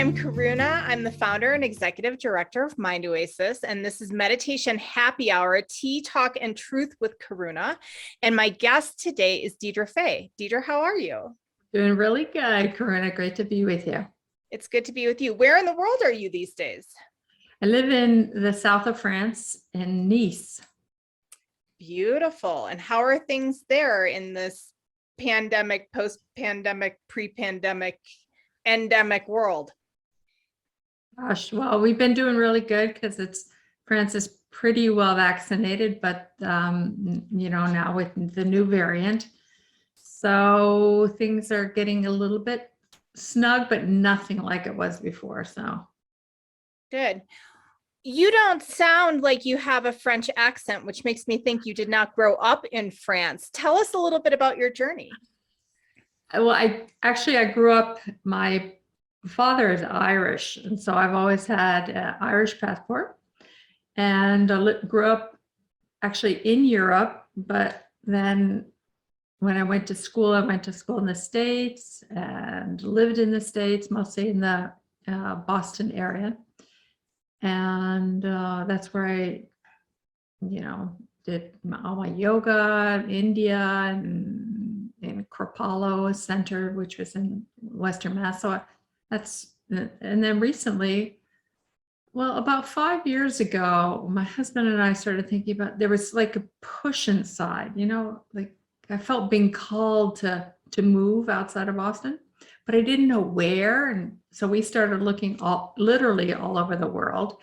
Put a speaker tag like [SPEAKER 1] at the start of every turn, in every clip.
[SPEAKER 1] am Karuna. I'm the founder and executive director of Mind Oasis, and this is Meditation Happy Hour, Tea, Talk, and Truth with Karuna. And my guest today is Deirdre Faye. Deirdre, how are you?
[SPEAKER 2] Doing really good, Karuna. Great to be with you.
[SPEAKER 1] It's good to be with you. Where in the world are you these days?
[SPEAKER 2] I live in the south of France in Nice.
[SPEAKER 1] Beautiful. And how are things there in this pandemic, post-pandemic, pre-pandemic, endemic world?
[SPEAKER 2] Gosh, well, we've been doing really good because France is pretty well vaccinated, but now with the new variant, so things are getting a little bit snug, but nothing like it was before. So
[SPEAKER 1] good. You don't sound like you have a French accent, which makes me think you did not grow up in France. Tell us a little bit about your journey.
[SPEAKER 2] Well, I grew up, my father is Irish, and so I've always had an Irish passport, and grew up actually in Europe, but then when I went to school in the States and lived in the States, mostly in the Boston area. And that's where I, did all my yoga in India and in Kripalu Center, which was in Western Mass. So and then recently, well, about 5 years ago, my husband and I started thinking about, there was like a push inside, like I felt being called to move outside of Boston, but I didn't know where. And so we started looking literally all over the world.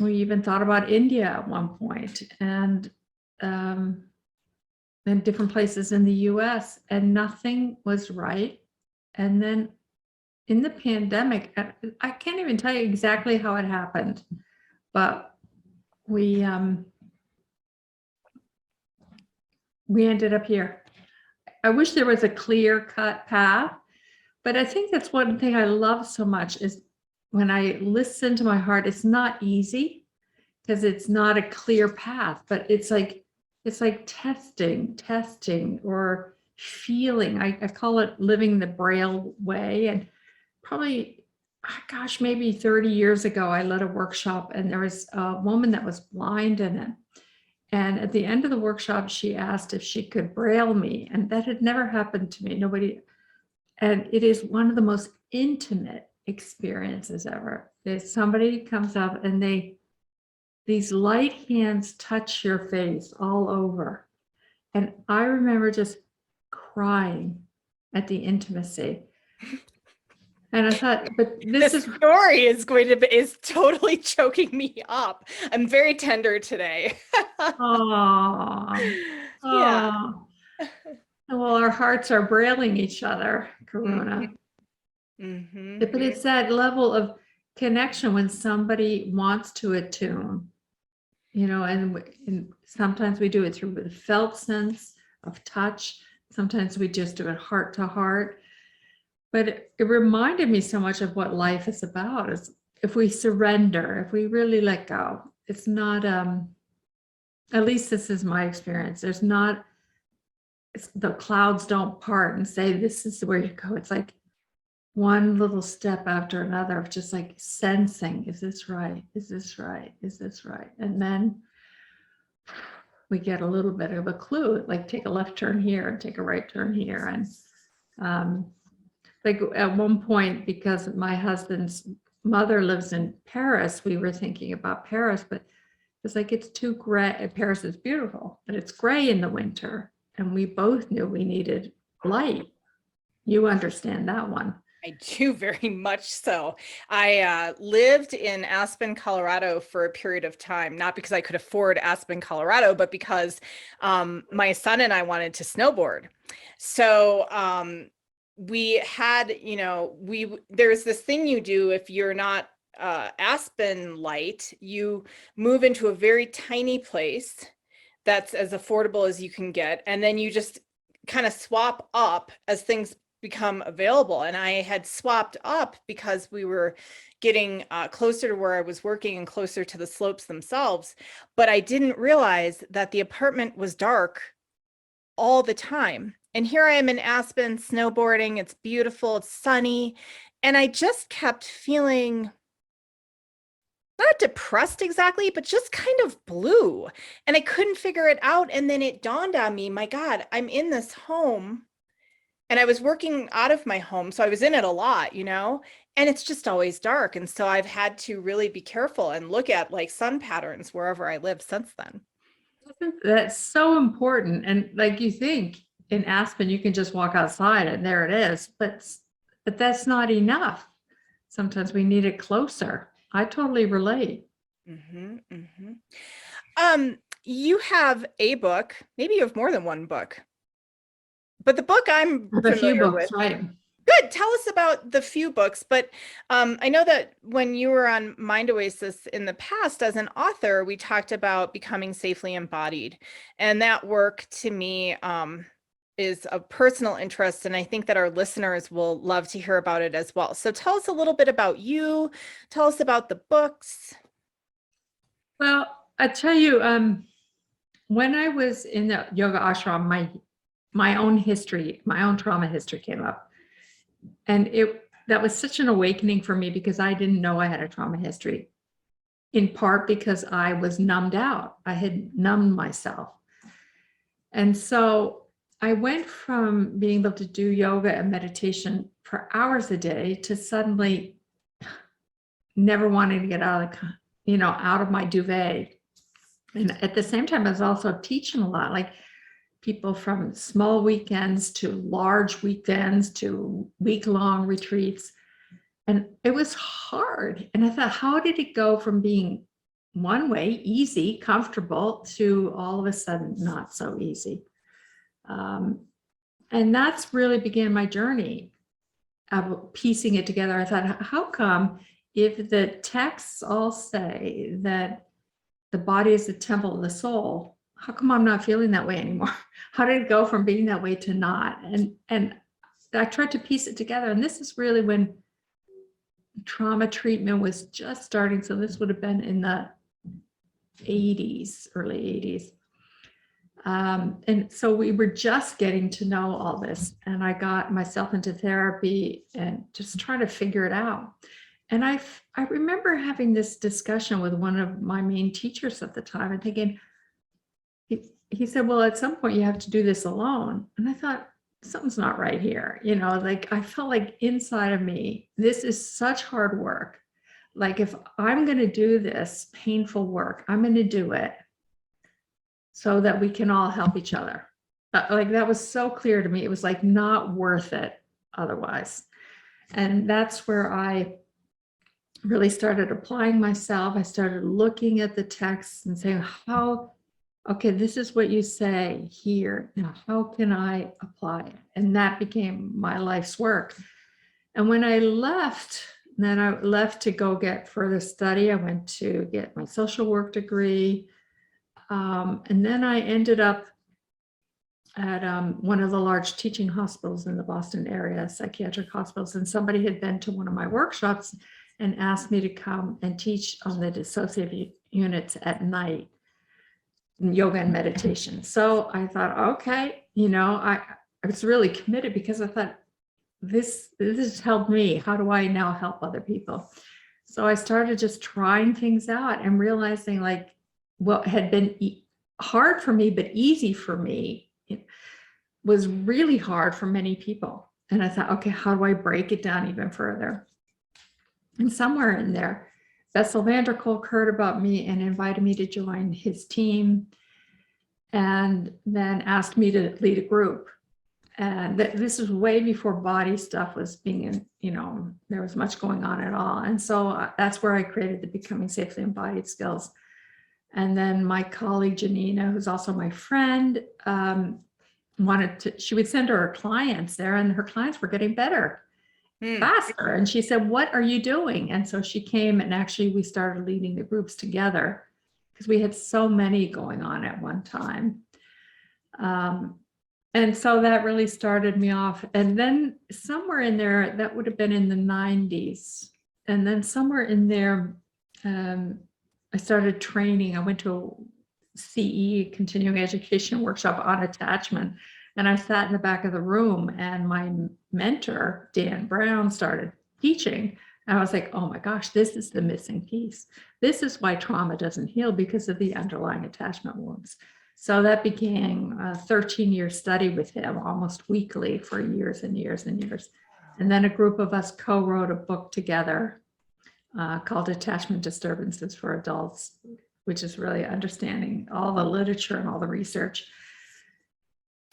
[SPEAKER 2] We even thought about India at one point, and different places in the US, and nothing was right. And then in the pandemic, I can't even tell you exactly how it happened, but we ended up here. I wish there was a clear-cut path, but I think that's one thing I love so much is when I listen to my heart. It's not easy because it's not a clear path, but it's like testing or feeling. I call it living the Braille way. And probably, maybe 30 years ago, I led a workshop, and there was a woman that was blind in it. And at the end of the workshop, she asked if she could Braille me, and that had never happened to me. Nobody, and it is one of the most intimate experiences ever. If somebody comes up and these light hands touch your face all over. And I remember just crying at the intimacy. And I thought, but this
[SPEAKER 1] story is totally choking me up. I'm very tender today.
[SPEAKER 2] Oh, yeah. Well, our hearts are brailing each other, Karuna.
[SPEAKER 1] Mm-hmm.
[SPEAKER 2] But it's that level of connection when somebody wants to attune, and sometimes we do it through the felt sense of touch. Sometimes we just do it heart to heart. But it reminded me so much of what life is about, is if we surrender, if we really let go. It's not, at least this is my experience. The clouds don't part and say, this is where you go. It's like one little step after another of just like sensing, is this right? Is this right? Is this right? And then we get a little bit of a clue, like take a left turn here and take a right turn here. And like at one point, because my husband's mother lives in Paris, we were thinking about Paris, but it's like, it's too gray. Paris is beautiful, but it's gray in the winter. And we both knew we needed light. You understand that one.
[SPEAKER 1] I do, very much so. I lived in Aspen, Colorado for a period of time, not because I could afford Aspen, Colorado, but because my son and I wanted to snowboard. So we had, there's this thing you do if you're not Aspen light, you move into a very tiny place that's as affordable as you can get. And then you just kind of swap up as things become available. And I had swapped up because we were getting closer to where I was working and closer to the slopes themselves. But I didn't realize that the apartment was dark all the time. And here I am in Aspen snowboarding. It's beautiful, it's sunny. And I just kept feeling not depressed exactly, but just kind of blue. And I couldn't figure it out. And then it dawned on me, my God, I'm in this home and I was working out of my home. So I was in it a lot, and it's just always dark. And so I've had to really be careful and look at like sun patterns wherever I live since then.
[SPEAKER 2] That's so important. And like you think in Aspen, you can just walk outside and there it is, but that's not enough. Sometimes we need it closer. I totally relate.
[SPEAKER 1] Mm-hmm, mm-hmm. You have a book, maybe you have more than one book, but the book I'm
[SPEAKER 2] A few
[SPEAKER 1] familiar
[SPEAKER 2] books,
[SPEAKER 1] with.
[SPEAKER 2] right?
[SPEAKER 1] Good. Tell us about the few books. But I know that when you were on Mind Oasis in the past as an author, we talked about becoming safely embodied. And that work to me is of personal interest. And I think that our listeners will love to hear about it as well. So tell us a little bit about you. Tell us about the books.
[SPEAKER 2] Well, I tell you, when I was in the yoga ashram, my own history, my own trauma history came up. And that was such an awakening for me because I didn't know I had a trauma history, in part because I was numbed out. I had numbed myself. And so I went from being able to do yoga and meditation for hours a day to suddenly never wanting to get out of my duvet. And at the same time, I was also teaching a lot, like people from small weekends to large weekends to week-long retreats. And it was hard. And I thought, how did it go from being one way, easy, comfortable, to all of a sudden not so easy? And that's really began my journey of piecing it together. I thought, how come if the texts all say that the body is the temple of the soul, how come I'm not feeling that way anymore? How did it go from being that way to not? And I tried to piece it together. And this is really when trauma treatment was just starting. So this would have been in the 80s, early 80s. And so we were just getting to know all this. And I got myself into therapy and just trying to figure it out. And I remember having this discussion with one of my main teachers at the time and thinking, he said, well, at some point you have to do this alone. And I thought, something's not right here. Like I felt like inside of me, this is such hard work. Like if I'm going to do this painful work, I'm going to do it so that we can all help each other. Like that was so clear to me. It was like not worth it otherwise. And that's where I really started applying myself. I started looking at the texts and saying, okay, this is what you say here. Now, how can I apply it? And that became my life's work. And when I left, then I left to go get further study. I went to get my social work degree. And then I ended up at one of the large teaching hospitals in the Boston area, psychiatric hospitals. And somebody had been to one of my workshops and asked me to come and teach on the dissociative units at night, yoga and meditation. So I thought, okay, I was really committed because I thought, this has helped me. How do I now help other people? So I started just trying things out and realizing like what had been hard for me, but easy for me, it was really hard for many people. And I thought, okay, how do I break it down even further? And somewhere in there, Bessel van der Kolk heard about me and invited me to join his team and then asked me to lead a group. And this is way before body stuff was being, there was much going on at all. And so that's where I created the Becoming Safely Embodied skills. And then my colleague, Janina, who's also my friend, she would send her clients there and her clients were getting better faster. And she said, what are you doing? And so she came and actually we started leading the groups together because we had so many going on at one time. And so that really started me off. And then somewhere in there, that would have been in the 90s. And then somewhere in there, I started training. I went to a CE, continuing education workshop on attachment. And I sat in the back of the room and my mentor, Dan Brown, started teaching. And I was like, oh my gosh, this is the missing piece. This is why trauma doesn't heal, because of the underlying attachment wounds. So that became a 13-year study with him, almost weekly for years and years and years. And then a group of us co-wrote a book together called Attachment Disturbances for Adults, which is really understanding all the literature and all the research.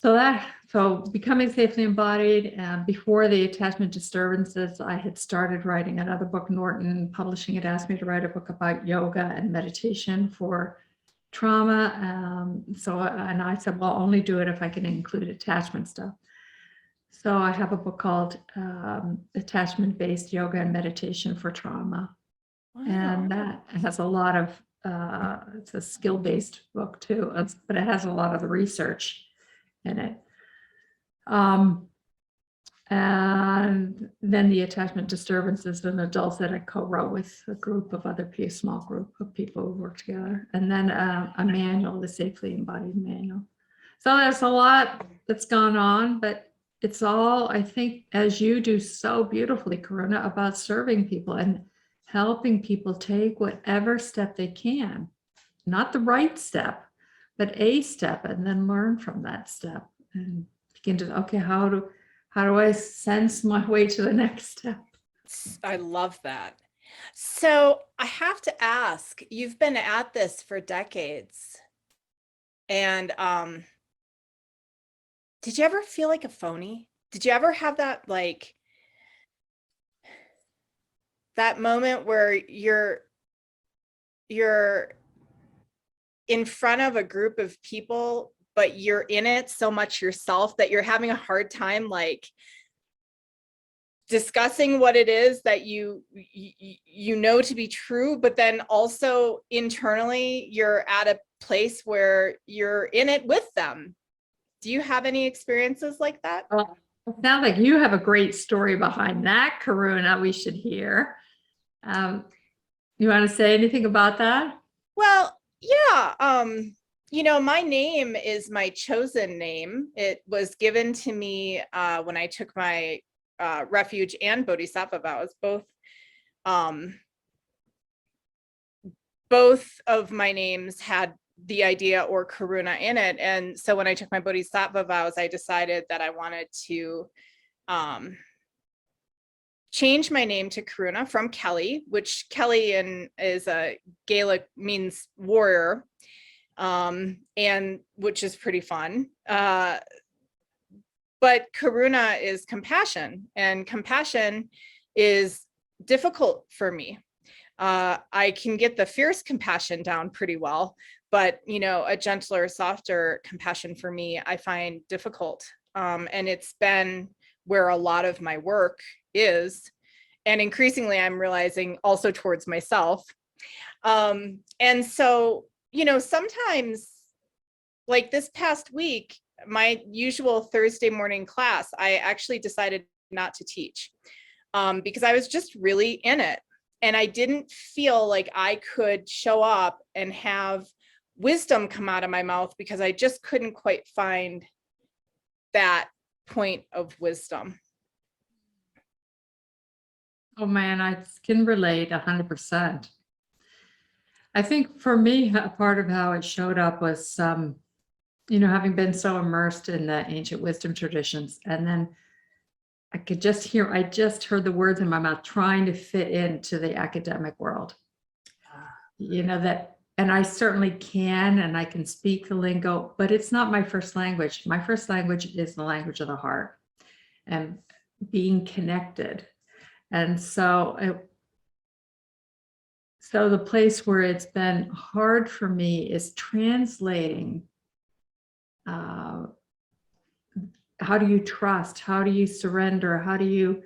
[SPEAKER 2] So becoming safely embodied, before the attachment disturbances, I had started writing another book. Norton Publishing had asked me to write a book about yoga and meditation for trauma. And I said, well, I'll only do it if I can include attachment stuff. So I have a book called Attachment-Based Yoga and Meditation for Trauma. Wow. And that has a lot of, it's a skill-based book too, but it has a lot of the research in it. And then the attachment disturbances in adults that I co-wrote with a group of other people, small group of people who work together. And then a manual, the Safely Embodied Manual. So there's a lot that's gone on, but it's all, I think, as you do so beautifully, Karuna, about serving people and helping people take whatever step they can, not the right step, but a step, and then learn from that step and begin to, okay, how do I sense my way to the next step?
[SPEAKER 1] I love that. So I have to ask, you've been at this for decades, and did you ever feel like a phony? Did you ever have that, like, that moment where you're in front of a group of people, but you're in it so much yourself that you're having a hard time, like, discussing what it is that you know to be true, but then also internally you're at a place where you're in it with them? Do you have any experiences like that?
[SPEAKER 2] Well, it sounds like you have a great story behind that, Karuna, we should hear. You want to say anything about that?
[SPEAKER 1] Well, yeah. You know, my name is my chosen name. It was given to me when I took my refuge and bodhisattva vows. Both of my names had the idea or Karuna in it. And so when I took my bodhisattva vows, I decided that I wanted to change my name to Karuna from Kelly, which Kelly is a Gaelic, means warrior, and which is pretty fun. But Karuna is compassion, and compassion is difficult for me. I can get the fierce compassion down pretty well, but, you know, a gentler, softer compassion for me, I find difficult. And it's been where a lot of my work is. And increasingly, I'm realizing also towards myself. And so, you know, sometimes, like this past week, my usual Thursday morning class, I actually decided not to teach because I was just really in it. And I didn't feel like I could show up and have wisdom come out of my mouth because I just couldn't quite find that point of wisdom.
[SPEAKER 2] Oh man, I can relate 100%. I think for me, a part of how it showed up was, you know, having been so immersed in the ancient wisdom traditions, and then I just heard the words in my mouth trying to fit into the academic world. You know, that, and I certainly can, and I can speak the lingo, but it's not my first language. My first language is the language of the heart and being connected. And so the place where it's been hard for me is translating. How do you trust? How do you surrender? How do you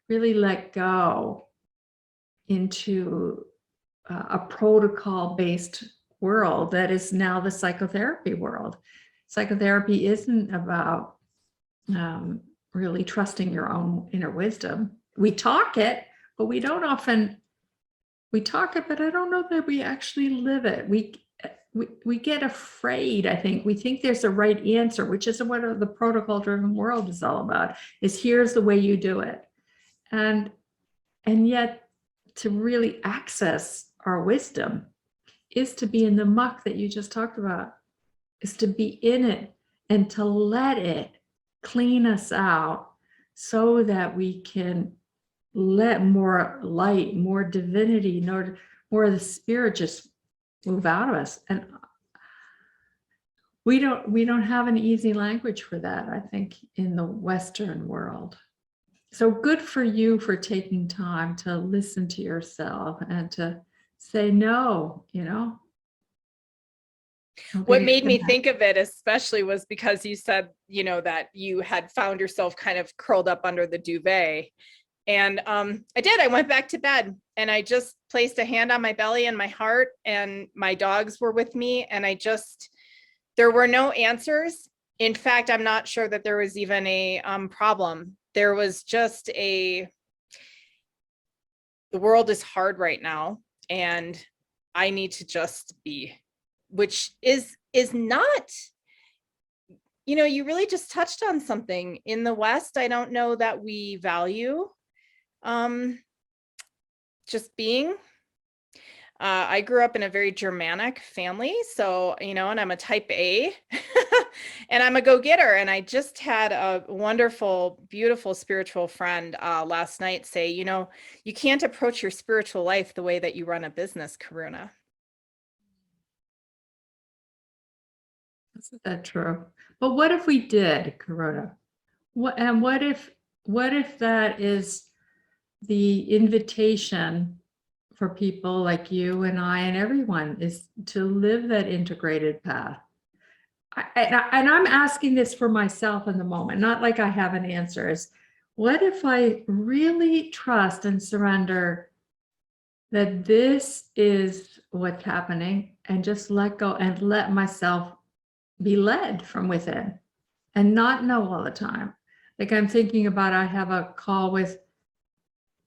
[SPEAKER 2] really let go into a protocol-based world that is now the psychotherapy world? Psychotherapy isn't about really trusting your own inner wisdom. We talk it, but we don't often, we talk it, but I don't know that we actually live it. We get afraid, I think. We think there's a right answer, which is what the protocol-driven world is all about, is here's the way you do it. And And yet to really access our wisdom is to be in the muck that you just talked about, is to be in it and to let it clean us out so that we can let more light, more divinity, more of the spirit just move out of us. And we don't have an easy language for that, I think, in the Western world. So good for you for taking time to listen to yourself and to say no,
[SPEAKER 1] What made me think of it especially was because you said, that you had found yourself kind of curled up under the duvet. And I went back to bed and I just placed a hand on my belly and my heart, and my dogs were with me. And there were no answers. In fact, I'm not sure that there was even a problem. There was just the world is hard right now and I need to just be, which is not, you really just touched on something. In the West, I don't know that we value just being. I grew up in a very Germanic family, so, and I'm a type A and I'm a go-getter. And I just had a wonderful, beautiful spiritual friend last night say, you can't approach your spiritual life the way that you run a business, Karuna.
[SPEAKER 2] Isn't that true? But what if we did, Karuna? What if that is the invitation for people like you and I and everyone, is to live that integrated path? And I'm asking this for myself in the moment, not like I have an answer. Is what if I really trust and surrender that this is what's happening, and just let go and let myself be led from within and not know all the time? Like, I'm thinking about, I have a call with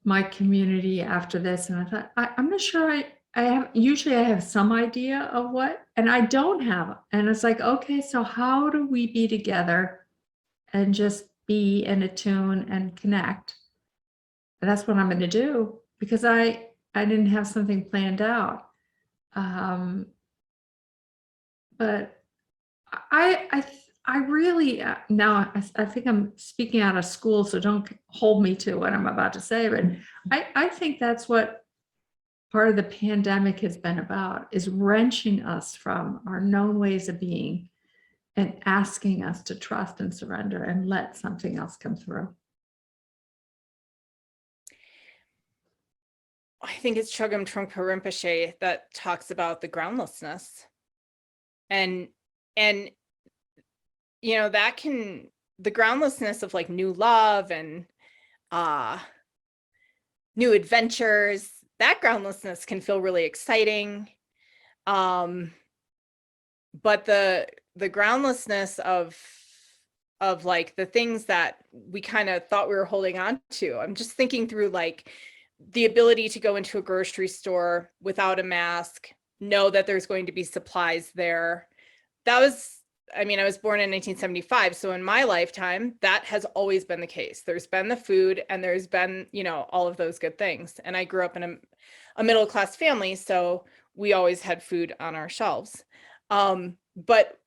[SPEAKER 2] my community after this, and I thought, I'm not sure I have, usually I have some idea of what, and I don't have. And it's like, okay, so how do we be together and just be and attune and connect? And that's what I'm going to do, because I didn't have something planned out. But I really, now I think I'm speaking out of school, so don't hold me to what I'm about to say, but I think that's what part of the pandemic has been about, is wrenching us from our known ways of being and asking us to trust and surrender and let something else come through.
[SPEAKER 1] I think it's Chogyam Trungpa Rinpoche that talks about the groundlessness. And the groundlessness of like new love and new adventures, that groundlessness can feel really exciting. But the groundlessness of like the things that we kind of thought we were holding on to. I'm just thinking through like the ability to go into a grocery store without a mask, know that there's going to be supplies there. I was born in 1975. So in my lifetime, that has always been the case. There's been the food and there's been, all of those good things. And I grew up in a middle-class family, so we always had food on our shelves. But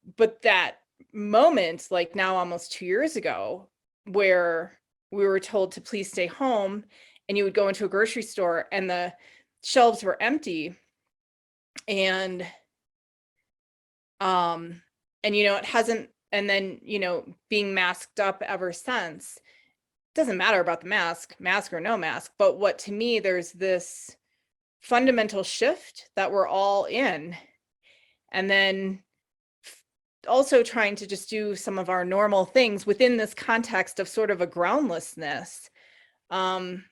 [SPEAKER 1] that moment, like now almost 2 years ago, where we were told to please stay home, and you would go into a grocery store and the shelves were empty, and it hasn't, and then, being masked up ever since. Doesn't matter about the mask or no mask, but what to me, there's this fundamental shift that we're all in. And then also trying to just do some of our normal things within this context of sort of a groundlessness. And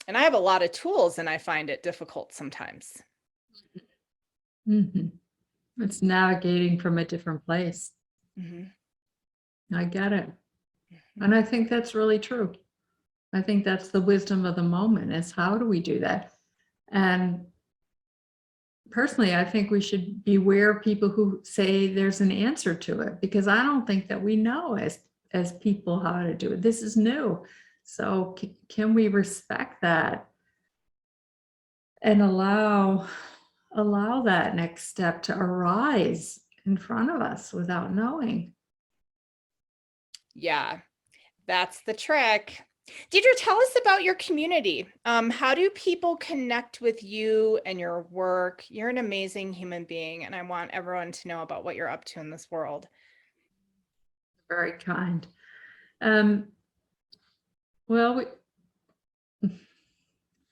[SPEAKER 1] I have a lot of tools and I find it difficult sometimes.
[SPEAKER 2] Mm-hmm. It's navigating from a different place. Mm-hmm. I get it. Mm-hmm. And I think that's really true. I think that's the wisdom of the moment, is how do we do that? And personally, I think we should beware of people who say there's an answer to it, because I don't think that we know as people how to do it. This is new. So can we respect that and allow that next step to arise in front of us without knowing.
[SPEAKER 1] Yeah, that's the trick. Deirdre, tell us about your community. How do people connect with you and your work? You're an amazing human being, and I want everyone to know about what you're up to in this world.
[SPEAKER 2] Very kind. Well,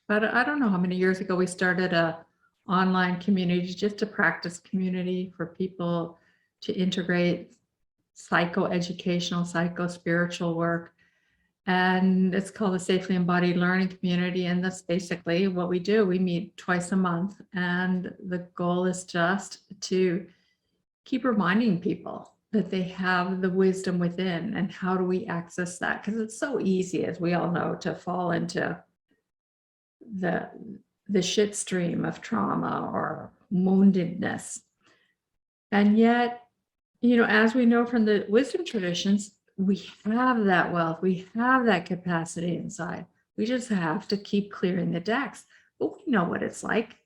[SPEAKER 2] but I don't know how many years ago we started a online community, just a practice community for people to integrate psychoeducational, psycho-spiritual work. And it's called the Safely Embodied Learning Community. And that's basically what we do. We meet twice a month. And the goal is just to keep reminding people that they have the wisdom within, and how do we access that? Because it's so easy, as we all know, to fall into the shit stream of trauma or woundedness. And yet, as we know from the wisdom traditions, we have that wealth, we have that capacity inside. We just have to keep clearing the decks. But we know what it's like.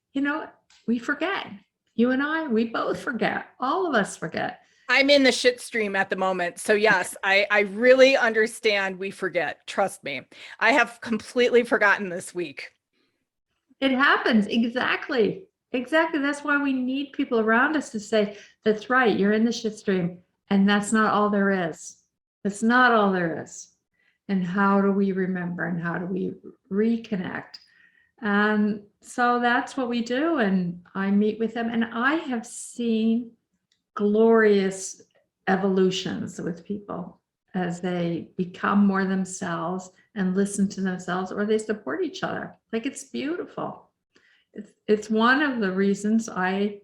[SPEAKER 2] We forget. You and I, we both forget. All of us forget.
[SPEAKER 1] I'm in the shit stream at the moment. So yes, I really understand we forget. Trust me. I have completely forgotten this week.
[SPEAKER 2] It happens. Exactly. That's why we need people around us to say, that's right, you're in the shit stream. And that's not all there is. That's not all there is. And how do we remember, and how do we reconnect? And so that's what we do. And I meet with them, and I have seen glorious evolutions with people as they become more themselves and listen to themselves, or they support each other. Like, it's beautiful. It's one of the reasons I,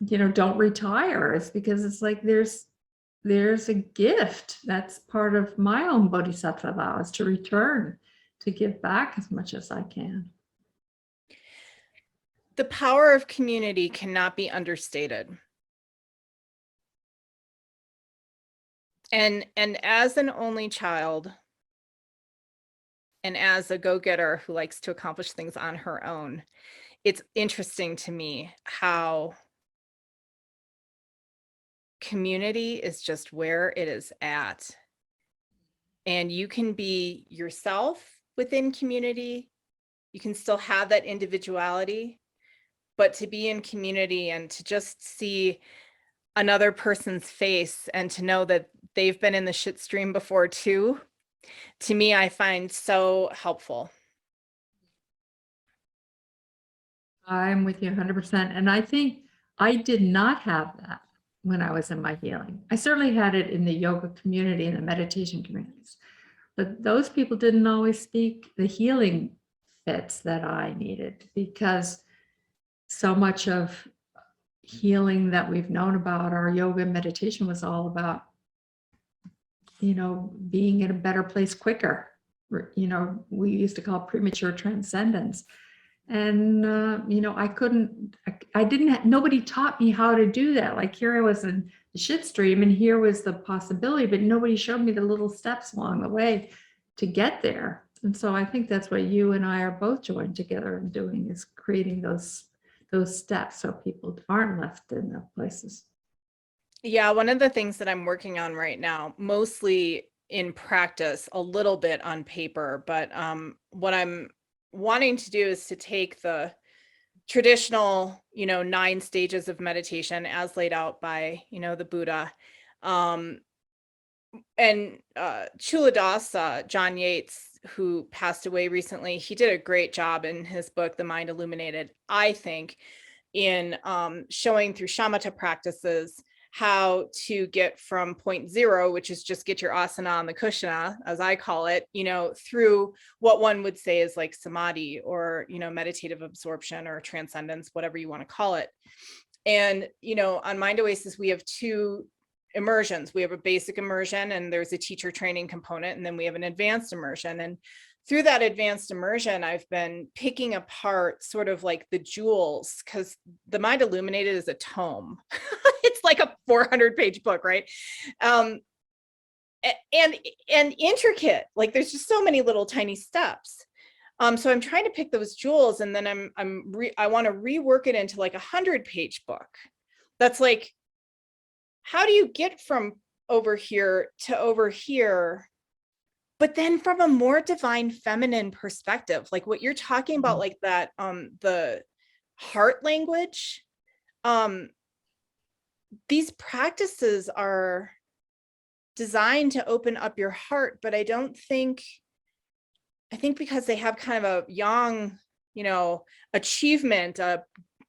[SPEAKER 2] don't retire, is because it's like there's a gift that's part of my own bodhisattva vow, is to return, to give back as much as I can.
[SPEAKER 1] The power of community cannot be understated. And as an only child, and as a go-getter who likes to accomplish things on her own, it's interesting to me how community is just where it is at. And you can be yourself within community. You can still have that individuality, but to be in community and to just see another person's face and to know that they've been in the shit stream before too, to me, I find so helpful.
[SPEAKER 2] I'm with you 100%. And I think I did not have that when I was in my healing. I certainly had it in the yoga community and the meditation communities, but those people didn't always speak the healing fits that I needed, because so much of healing that we've known about, our yoga and meditation, was all about, being in a better place quicker. We used to call it premature transcendence. And, nobody taught me how to do that. Like, here I was in the shit stream, and here was the possibility, but nobody showed me the little steps along the way to get there. And so I think that's what you and I are both joined together in doing, is creating those steps so people aren't left in the places.
[SPEAKER 1] Yeah, one of the things that I'm working on right now, mostly in practice, a little bit on paper, but what I'm wanting to do is to take the traditional, 9 stages of meditation as laid out by, the Buddha. And Chuladasa, John Yates, who passed away recently, he did a great job in his book, The Mind Illuminated, I think, in showing through shamatha practices how to get from point 0, which is just get your asana on the kushana, as I call it, through what one would say is like samadhi, or, meditative absorption, or transcendence, whatever you want to call it. And, on Mind Oasis, we have 2 immersions. We have a basic immersion, and there's a teacher training component, and then we have an advanced immersion. And through that advanced immersion, I've been picking apart sort of like the jewels, because the Mind Illuminated is a tome. It's like a 400-page book, right? And intricate. Like, there's just so many little tiny steps. So I'm trying to pick those jewels, and then I want to rework it into like 100-page book. That's like, how do you get from over here to over here, but then from a more divine feminine perspective, like what you're talking about, like that, the heart language. These practices are designed to open up your heart, but I think because they have kind of a yang, achievement,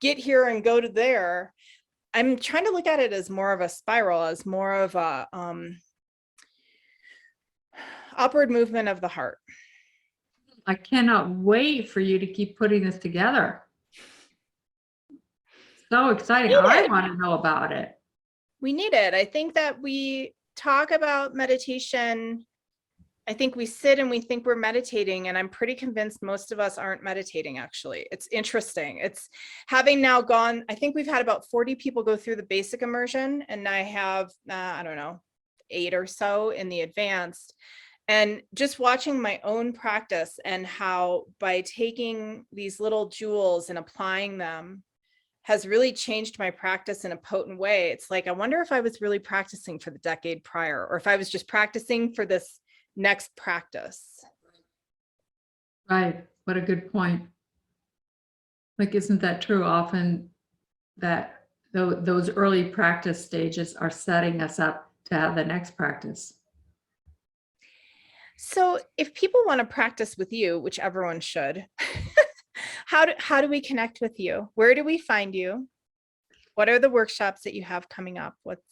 [SPEAKER 1] get here and go to there. I'm trying to look at it as more of a spiral, as more of a upward movement of the heart.
[SPEAKER 2] I cannot wait for you to keep putting this together. So exciting. I want to know about it.
[SPEAKER 1] We need it. I think that we talk about meditation. I think we sit and we think we're meditating, and I'm pretty convinced most of us aren't meditating, actually. It's interesting. It's having now gone, I think we've had about 40 people go through the basic immersion, and I have, I don't know, 8 or so in the advanced. And just watching my own practice and how by taking these little jewels and applying them has really changed my practice in a potent way. It's like, I wonder if I was really practicing for the decade prior, or if I was just practicing for this next practice.
[SPEAKER 2] Right. What a good point. Like, isn't that true? Often that those early practice stages are setting us up to have the next practice.
[SPEAKER 1] So if people want to practice with you, which everyone should, how do we connect with you? Where do we find you? What are the workshops that you have coming up? What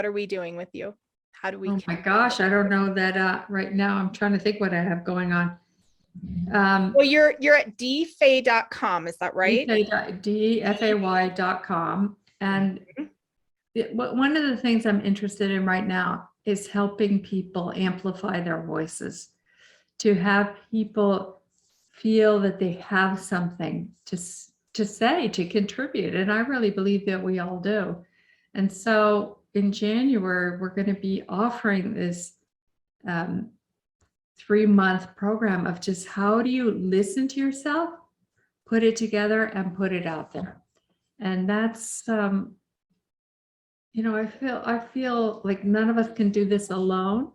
[SPEAKER 1] are we doing with you? How do we?
[SPEAKER 2] Oh my gosh, I don't know that right now. I'm trying to think what I have going on.
[SPEAKER 1] Well, you're at dfay.com, is that right?
[SPEAKER 2] dfay.com. And one of the things I'm interested in right now is helping people amplify their voices, to have people feel that they have something to say, to contribute. And I really believe that we all do. And so in January, we're going to be offering this 3-month program of just how do you listen to yourself, put it together, and put it out there. And that's, I feel like none of us can do this alone.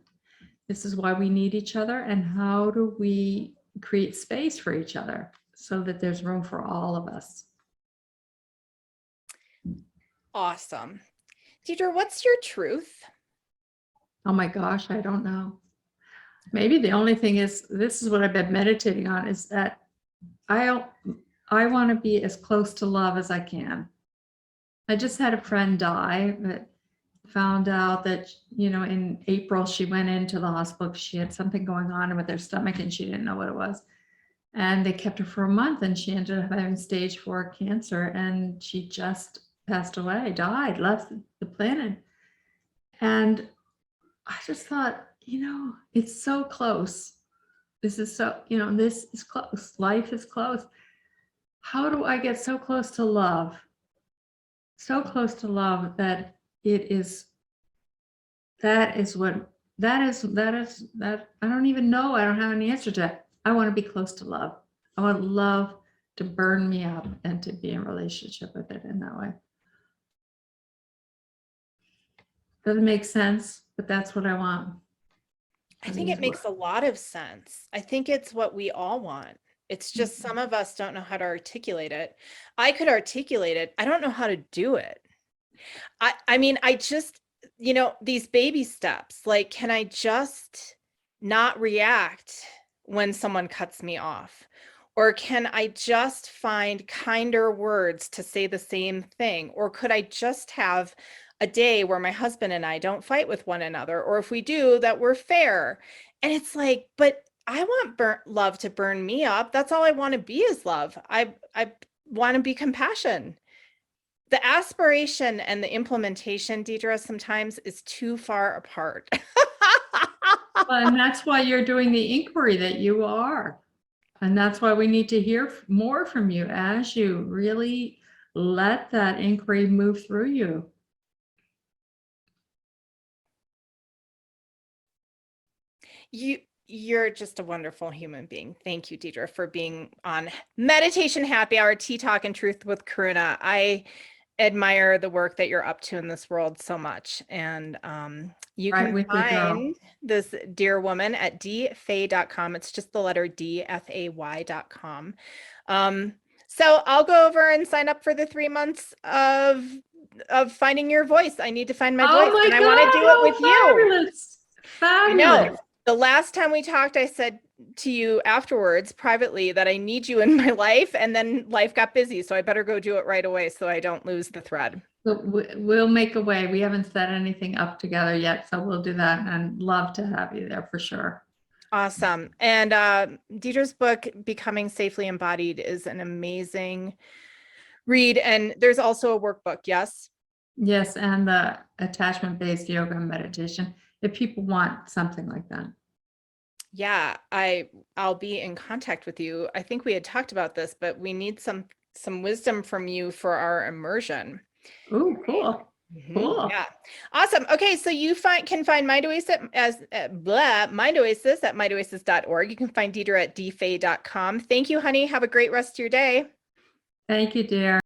[SPEAKER 2] This is why we need each other. And how do we create space for each other so that there's room for all of us?
[SPEAKER 1] Awesome. Deirdre, what's your truth?
[SPEAKER 2] Oh my gosh, I don't know. Maybe the only thing is, this is what I've been meditating on, is that I want to be as close to love as I can. I just had a friend die that found out that, in April, she went into the hospital. She had something going on with her stomach and she didn't know what it was. And they kept her for a month, and she ended up having stage 4 cancer, and she just passed away, died, left the planet. And I just thought, it's so close. This is so, this is close. Life is close. How do I get so close to love? So close to love that that I don't even know. I don't have an answer to that. I want to be close to love. I want love to burn me up and to be in relationship with it in that way. Doesn't make sense, but that's what I want.
[SPEAKER 1] I think it makes a lot of sense. I think it's what we all want. It's just some of us don't know how to articulate it. I could articulate it. I don't know how to do it. I mean, I just, these baby steps, like, can I just not react when someone cuts me off? Or can I just find kinder words to say the same thing? Or could I just have a day where my husband and I don't fight with one another? Or if we do, that we're fair. And it's like, but I want love to burn me up. That's all I want to be, is love. I want to be compassion. The aspiration and the implementation, Deirdre, sometimes is too far apart.
[SPEAKER 2] Well, and that's why you're doing the inquiry that you are. And that's why we need to hear more from you as you really let that inquiry move through you.
[SPEAKER 1] You're just a wonderful human being. Thank you, Deidre, for being on Meditation Happy Hour, Tea Talk and Truth with Karuna. I admire the work that you're up to in this world so much. And you
[SPEAKER 2] Right
[SPEAKER 1] can
[SPEAKER 2] with you, girl.
[SPEAKER 1] find this dear woman at dfay.com. It's just the letter D, FAY.com. So I'll go over and sign up for the 3 months of finding your voice. I need to find my voice,
[SPEAKER 2] my
[SPEAKER 1] and I want to do it with you. I know.
[SPEAKER 2] Fabulous.
[SPEAKER 1] The last time we talked, I said to you afterwards privately that I need you in my life, and then life got busy. So I better go do it right away so I don't lose the thread.
[SPEAKER 2] We'll make a way. We haven't set anything up together yet, so we'll do that, and love to have you there for sure.
[SPEAKER 1] Awesome. And Deidre's book, Becoming Safely Embodied, is an amazing read. And there's also a workbook, yes?
[SPEAKER 2] Yes, and the attachment-based yoga and meditation, if people want something like that.
[SPEAKER 1] Yeah, I'll be in contact with you. I think we had talked about this, but we need some wisdom from you for our immersion.
[SPEAKER 2] Oh, cool. Cool.
[SPEAKER 1] Yeah. Awesome. Okay. So you can find Mind Oasis Mind Oasis at mindoasis.org. You can find Deidre at dfay.com. Thank you, honey. Have a great rest of your day.
[SPEAKER 2] Thank you, dear.